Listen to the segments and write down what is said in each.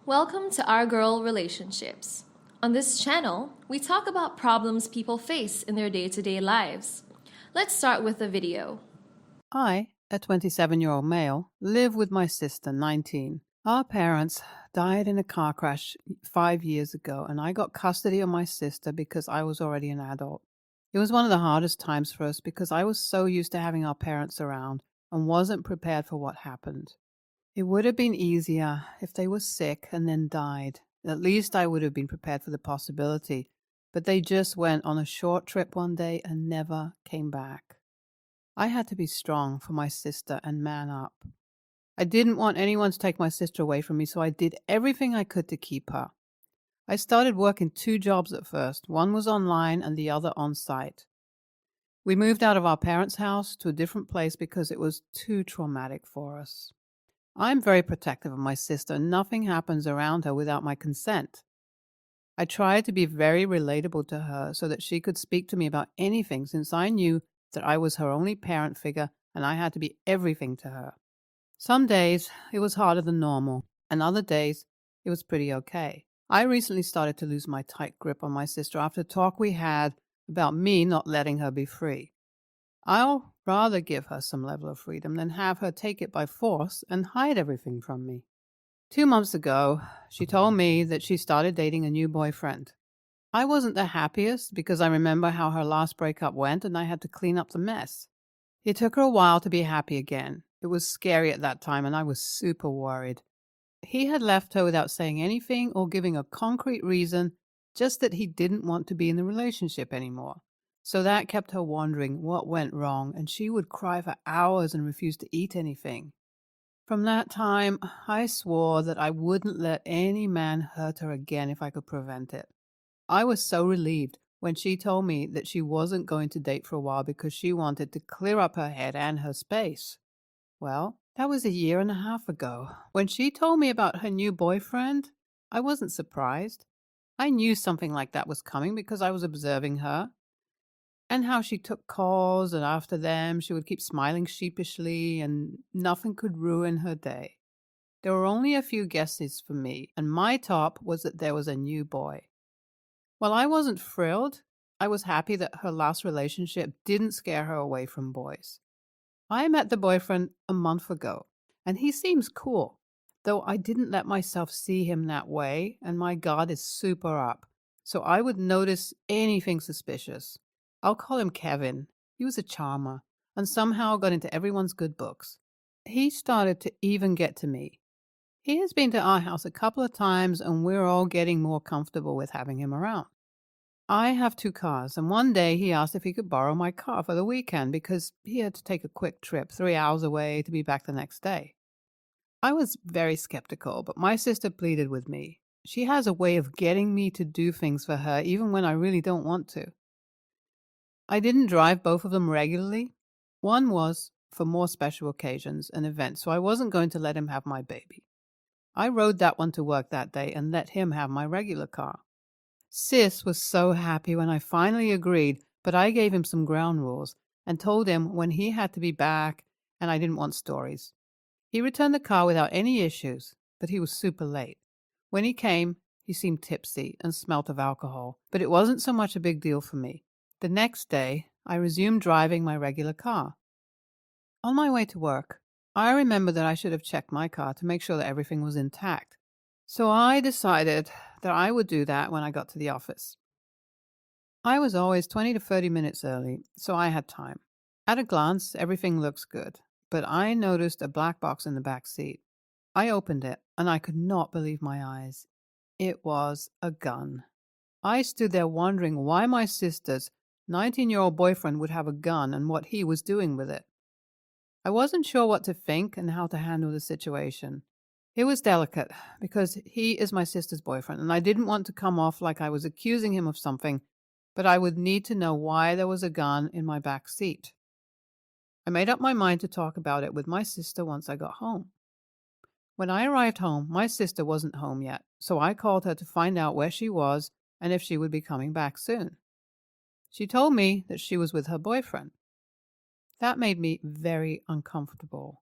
Welcome to Our Girl Relationships. On this channel, we talk about problems people face in their day-to-day lives. Let's start with a video. I, a 27-year-old male, live with my sister, 19. Our parents died in a car crash 5 years ago, and I got custody of my sister because I was already an adult. It was one of the hardest times for us because I was so used to having our parents around and wasn't prepared for what happened. It would have been easier if they were sick and then died. At least I would have been prepared for the possibility, but they just went on a short trip one day and never came back. I had to be strong for my sister and man up. I didn't want anyone to take my sister away from me, so I did everything I could to keep her. I started working 2 jobs at first. One was online and the other on site. We moved out of our parents' house to a different place because it was too traumatic for us. I'm very protective of my sister, and nothing happens around her without my consent. I tried to be very relatable to her so that she could speak to me about anything, since I knew that I was her only parent figure and I had to be everything to her. Some days it was harder than normal, and other days it was pretty okay. I recently started to lose my tight grip on my sister after a talk we had about me not letting her be free. I'll rather give her some level of freedom than have her take it by force and hide everything from me. 2 months ago, she told me that she started dating a new boyfriend. I wasn't the happiest because I remember how her last breakup went and I had to clean up the mess. It took her a while to be happy again. It was scary at that time and I was super worried. He had left her without saying anything or giving a concrete reason, just that he didn't want to be in the relationship anymore. So that kept her wondering what went wrong, and she would cry for hours and refuse to eat anything. From that time, I swore that I wouldn't let any man hurt her again if I could prevent it. I was so relieved when she told me that she wasn't going to date for a while because she wanted to clear up her head and her space. Well, that was 1.5 years ago. When she told me about her new boyfriend, I wasn't surprised. I knew something like that was coming because I was observing her and how she took calls, and after them she would keep smiling sheepishly and nothing could ruin her day. There were only a few guesses for me, and my top was that there was a new boy. While I wasn't thrilled, I was happy that her last relationship didn't scare her away from boys. I met the boyfriend a month ago, and he seems cool, though I didn't let myself see him that way, and my guard is super up, so I would notice anything suspicious. I'll call him Kevin. He was a charmer, and somehow got into everyone's good books. He started to even get to me. He has been to our house a couple of times, and we're all getting more comfortable with having him around. I have 2 cars, and one day he asked if he could borrow my car for the weekend because he had to take a quick trip 3 hours away to be back the next day. I was very skeptical, but my sister pleaded with me. She has a way of getting me to do things for her even when I really don't want to. I didn't drive both of them regularly. One was for more special occasions and events, so I wasn't going to let him have my baby. I rode that one to work that day and let him have my regular car. Sis was so happy when I finally agreed, but I gave him some ground rules and told him when he had to be back, and I didn't want stories. He returned the car without any issues, but he was super late. When he came, he seemed tipsy and smelt of alcohol, but it wasn't so much a big deal for me. The next day, I resumed driving my regular car. On my way to work, I remembered that I should have checked my car to make sure that everything was intact. So I decided that I would do that when I got to the office. I was always 20 to 30 minutes early, so I had time. At a glance, everything looks good, but I noticed a black box in the back seat. I opened it, and I could not believe my eyes. It was a gun. I stood there wondering why my sister's 19-year-old boyfriend would have a gun and what he was doing with it. I wasn't sure what to think and how to handle the situation. It was delicate because he is my sister's boyfriend, and I didn't want to come off like I was accusing him of something, but I would need to know why there was a gun in my back seat. I made up my mind to talk about it with my sister once I got home. When I arrived home, my sister wasn't home yet, so I called her to find out where she was and if she would be coming back soon. She told me that she was with her boyfriend. That made me very uncomfortable.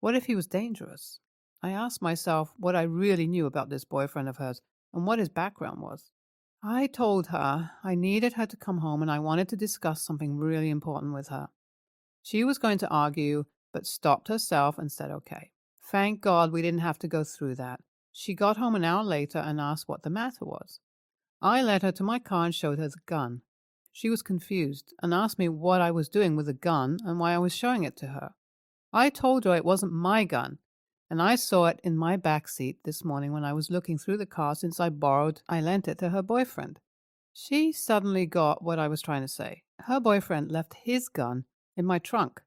What if he was dangerous? I asked myself what I really knew about this boyfriend of hers and what his background was. I told her I needed her to come home and I wanted to discuss something really important with her. She was going to argue, but stopped herself and said okay. Thank God we didn't have to go through that. She got home an hour later and asked what the matter was. I led her to my car and showed her the gun. She was confused and asked me what I was doing with the gun and why I was showing it to her. I told her it wasn't my gun, and I saw it in my back seat this morning when I was looking through the car since I lent it to her boyfriend. She suddenly got what I was trying to say. Her boyfriend left his gun in my trunk.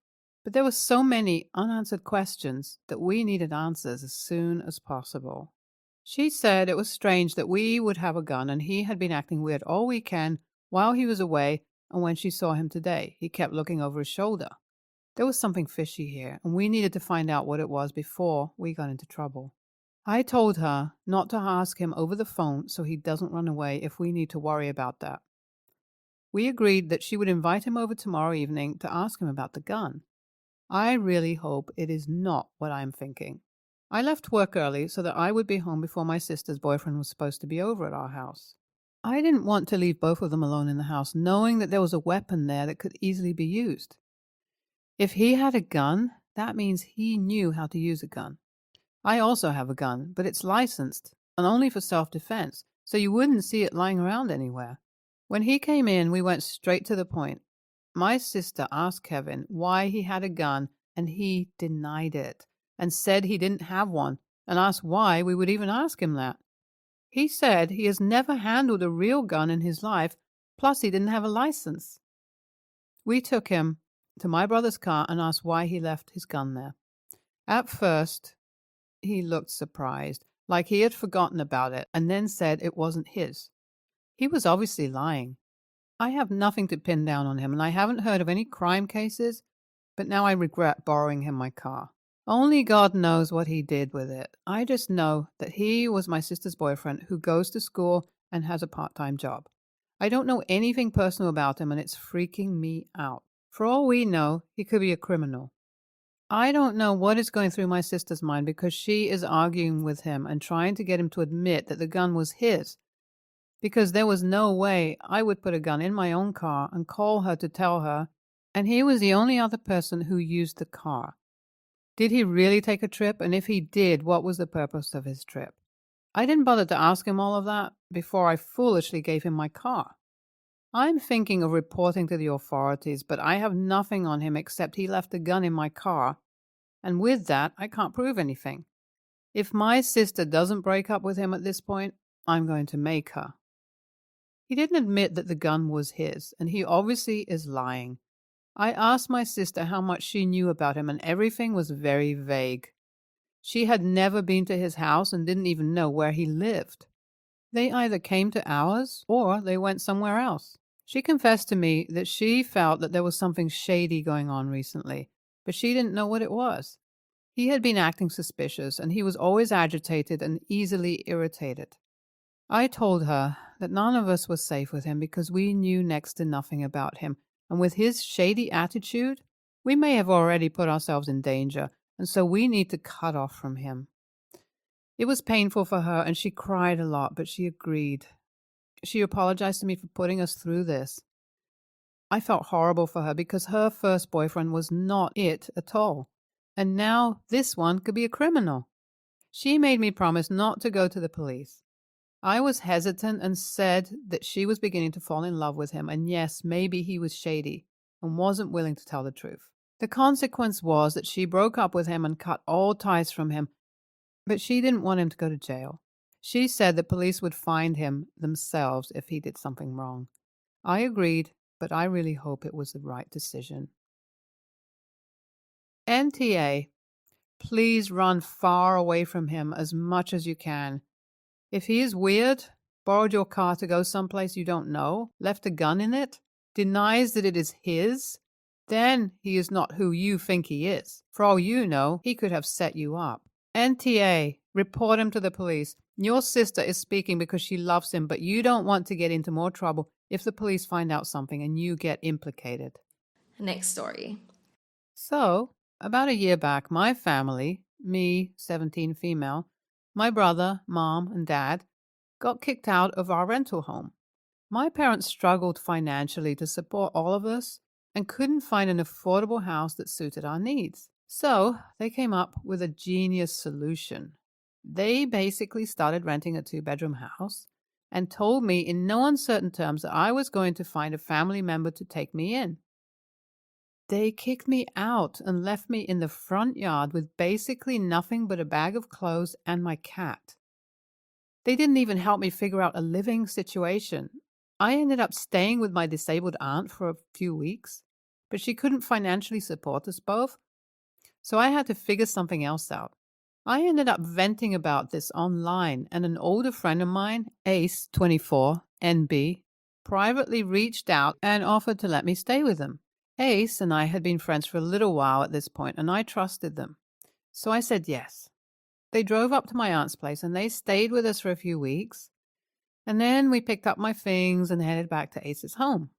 But there were so many unanswered questions that we needed answers as soon as possible. She said it was strange that we would have a gun and he had been acting weird all weekend while he was away, and when she saw him today, he kept looking over his shoulder. There was something fishy here, and we needed to find out what it was before we got into trouble. I told her not to ask him over the phone so he doesn't run away if we need to worry about that. We agreed that she would invite him over tomorrow evening to ask him about the gun. I really hope it is not what I am thinking. I left work early so that I would be home before my sister's boyfriend was supposed to be over at our house. I didn't want to leave both of them alone in the house, knowing that there was a weapon there that could easily be used. If he had a gun, that means he knew how to use a gun. I also have a gun, but it's licensed and only for self-defense, so you wouldn't see it lying around anywhere. When he came in, we went straight to the point. My sister asked Kevin why he had a gun, and he denied it and said he didn't have one, and asked why we would even ask him that. He said he has never handled a real gun in his life, plus he didn't have a license. We took him to my brother's car and asked why he left his gun there. At first, he looked surprised, like he had forgotten about it, and then said it wasn't his. He was obviously lying. I have nothing to pin down on him, and I haven't heard of any crime cases, but now I regret borrowing him my car. Only God knows what he did with it. I just know that he was my sister's boyfriend who goes to school and has a part-time job. I don't know anything personal about him, and it's freaking me out. For all we know, he could be a criminal. I don't know what is going through my sister's mind because she is arguing with him and trying to get him to admit that the gun was his. Because there was no way I would put a gun in my own car and call her to tell her, and he was the only other person who used the car. Did he really take a trip? And if he did, what was the purpose of his trip? I didn't bother to ask him all of that before I foolishly gave him my car. I'm thinking of reporting to the authorities, but I have nothing on him except he left a gun in my car, and with that, I can't prove anything. If my sister doesn't break up with him at this point, I'm going to make her. He didn't admit that the gun was his, and he obviously is lying. I asked my sister how much she knew about him, and everything was very vague. She had never been to his house and didn't even know where he lived. They either came to ours or they went somewhere else. She confessed to me that she felt that there was something shady going on recently, but she didn't know what it was. He had been acting suspicious, and he was always agitated and easily irritated. I told her that none of us was safe with him because we knew next to nothing about him, and with his shady attitude, we may have already put ourselves in danger, and so we need to cut off from him. It was painful for her, and she cried a lot, but she agreed. She apologized to me for putting us through this. I felt horrible for her because her first boyfriend was not it at all, and now this one could be a criminal. She made me promise not to go to the police. I was hesitant and said that she was beginning to fall in love with him, and yes, maybe he was shady and wasn't willing to tell the truth. The consequence was that she broke up with him and cut all ties from him, but she didn't want him to go to jail. She said the police would find him themselves if he did something wrong. I agreed, but I really hope it was the right decision. NTA, please run far away from him as much as you can. If he is weird, borrowed your car to go someplace you don't know, left a gun in it, denies that it is his, then he is not who you think he is. For all you know, he could have set you up. NTA, report him to the police. Your sister is speaking because she loves him, but you don't want to get into more trouble if the police find out something and you get implicated. Next story. So, about a year back, my family, me, 17 female, my brother, mom, and dad, got kicked out of our rental home. My parents struggled financially to support all of us and couldn't find an affordable house that suited our needs. So they came up with a genius solution. They basically started renting a 2-bedroom house and told me in no uncertain terms that I was going to find a family member to take me in. They kicked me out and left me in the front yard with basically nothing but a bag of clothes and my cat. They didn't even help me figure out a living situation. I ended up staying with my disabled aunt for a few weeks, but she couldn't financially support us both, so I had to figure something else out. I ended up venting about this online, and an older friend of mine, Ace 24 NB, privately reached out and offered to let me stay with him. Ace and I had been friends for a little while at this point, and I trusted them. So I said yes. They drove up to my aunt's place, and they stayed with us for a few weeks. And then we picked up my things and headed back to Ace's home.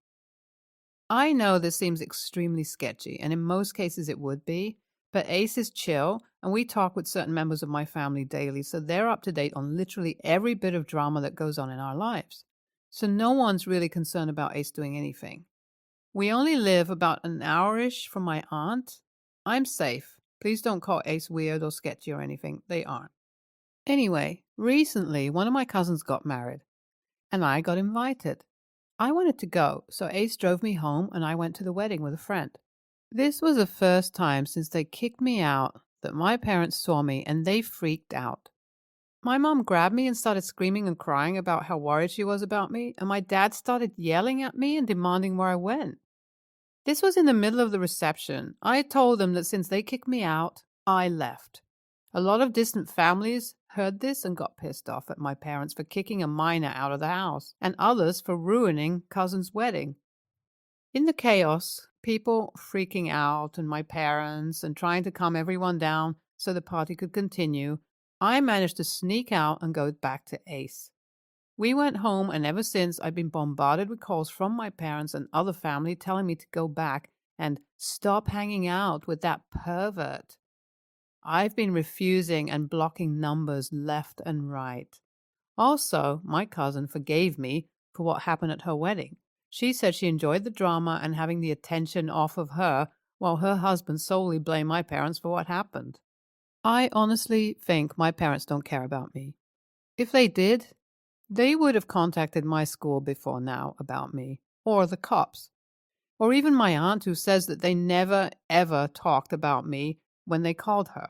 I know this seems extremely sketchy, and in most cases it would be, but Ace is chill, and we talk with certain members of my family daily, so they're up to date on literally every bit of drama that goes on in our lives. So no one's really concerned about Ace doing anything. We only live about an hour-ish from my aunt. I'm safe. Please don't call Ace weird or sketchy or anything. They aren't. Anyway, recently one of my cousins got married, and I got invited. I wanted to go, so Ace drove me home and I went to the wedding with a friend. This was the first time since they kicked me out that my parents saw me and they freaked out. My mom grabbed me and started screaming and crying about how worried she was about me, and my dad started yelling at me and demanding where I went. This was in the middle of the reception. I told them that since they kicked me out, I left. A lot of distant families heard this and got pissed off at my parents for kicking a minor out of the house, and others for ruining cousin's wedding. In the chaos, people freaking out and my parents and trying to calm everyone down so the party could continue, I managed to sneak out and go back to Ace. We went home, and ever since I've been bombarded with calls from my parents and other family telling me to go back and stop hanging out with that pervert. I've been refusing and blocking numbers left and right. Also, my cousin forgave me for what happened at her wedding. She said she enjoyed the drama and having the attention off of her, while her husband solely blamed my parents for what happened. I honestly think my parents don't care about me. If they did, they would have contacted my school before now about me, or the cops, or even my aunt who says that they never ever talked about me when they called her.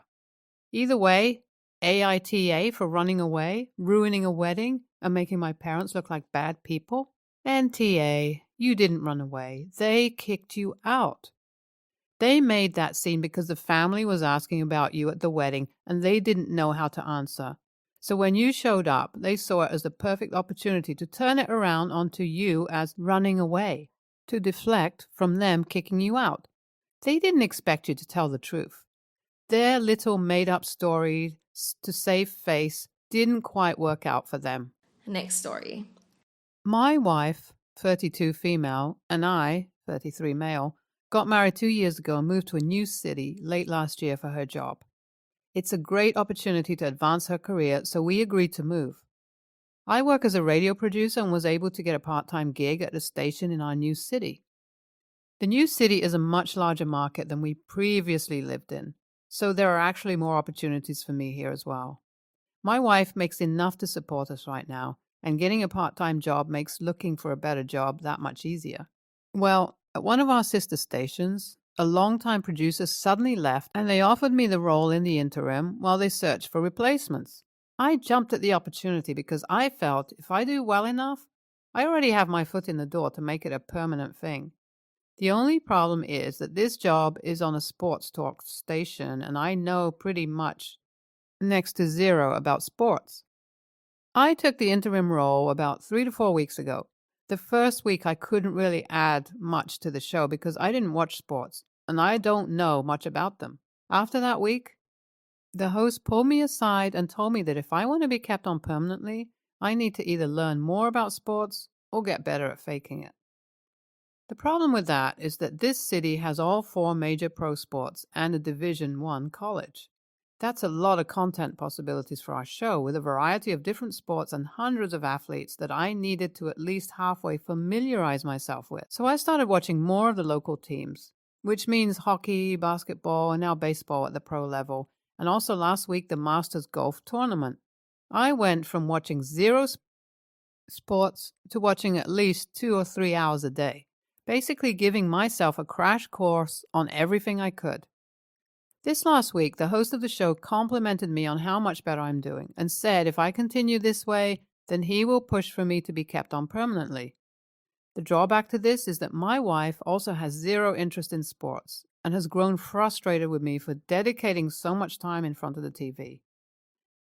Either way, AITA for running away, ruining a wedding, and making my parents look like bad people. NTA, you didn't run away. They kicked you out. They made that scene because the family was asking about you at the wedding and they didn't know how to answer. So when you showed up, they saw it as the perfect opportunity to turn it around onto you as running away, to deflect from them kicking you out. They didn't expect you to tell the truth. Their little made-up story to save face didn't quite work out for them. Next story. My wife, 32 female, and I, 33 male, got married 2 years ago and moved to a new city late last year for her job. It's a great opportunity to advance her career, so we agreed to move. I work as a radio producer and was able to get a part-time gig at a station in our new city. The new city is a much larger market than we previously lived in, so there are actually more opportunities for me here as well. My wife makes enough to support us right now, and getting a part-time job makes looking for a better job that much easier. Well, at one of our sister stations, a longtime producer suddenly left and they offered me the role in the interim while they searched for replacements. I jumped at the opportunity because I felt if I do well enough, I already have my foot in the door to make it a permanent thing. The only problem is that this job is on a sports talk station and I know pretty much next to zero about sports. I took the interim role about 3 to 4 weeks ago. The first week I couldn't really add much to the show because I didn't watch sports and I don't know much about them. After that week, the host pulled me aside and told me that if I want to be kept on permanently, I need to either learn more about sports or get better at faking it. The problem with that is that this city has all 4 major pro sports and a Division 1 college. That's a lot of content possibilities for our show, with a variety of different sports and hundreds of athletes that I needed to at least halfway familiarize myself with. So I started watching more of the local teams, which means hockey, basketball, and now baseball at the pro level, and also last week the Masters Golf Tournament. I went from watching zero sports to watching at least 2 or 3 hours a day, basically giving myself a crash course on everything I could. This last week, the host of the show complimented me on how much better I'm doing and said if I continue this way, then he will push for me to be kept on permanently. The drawback to this is that my wife also has zero interest in sports and has grown frustrated with me for dedicating so much time in front of the TV.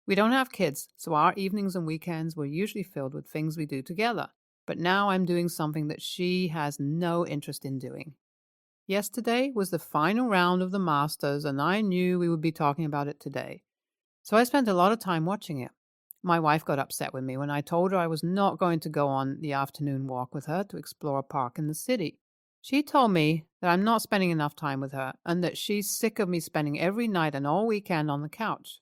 We don't have kids, so our evenings and weekends were usually filled with things we do together, but now I'm doing something that she has no interest in doing. Yesterday was the final round of the Masters, and I knew we would be talking about it today. So I spent a lot of time watching it. My wife got upset with me when I told her I was not going to go on the afternoon walk with her to explore a park in the city. She told me that I'm not spending enough time with her and that she's sick of me spending every night and all weekend on the couch.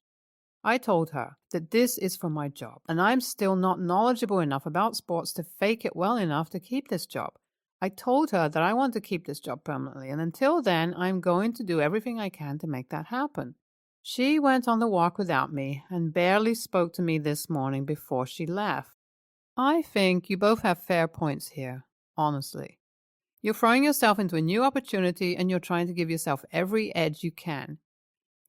I told her that this is for my job, and I'm still not knowledgeable enough about sports to fake it well enough to keep this job. I told her that I want to keep this job permanently, and until then, I'm going to do everything I can to make that happen. She went on the walk without me and barely spoke to me this morning before she left. I think you both have fair points here, honestly. You're throwing yourself into a new opportunity and you're trying to give yourself every edge you can.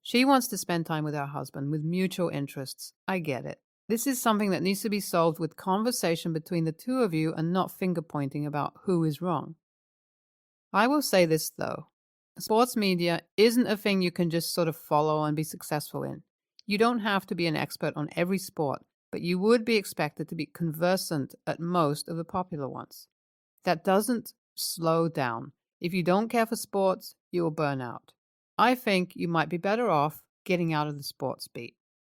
She wants to spend time with her husband with mutual interests. I get it. This is something that needs to be solved with conversation between the two of you and not finger-pointing about who is wrong. I will say this, though. Sports media isn't a thing you can just sort of follow and be successful in. You don't have to be an expert on every sport, but you would be expected to be conversant at most of the popular ones. That doesn't slow down. If you don't care for sports, you will burn out. I think you might be better off getting out of the sports beat.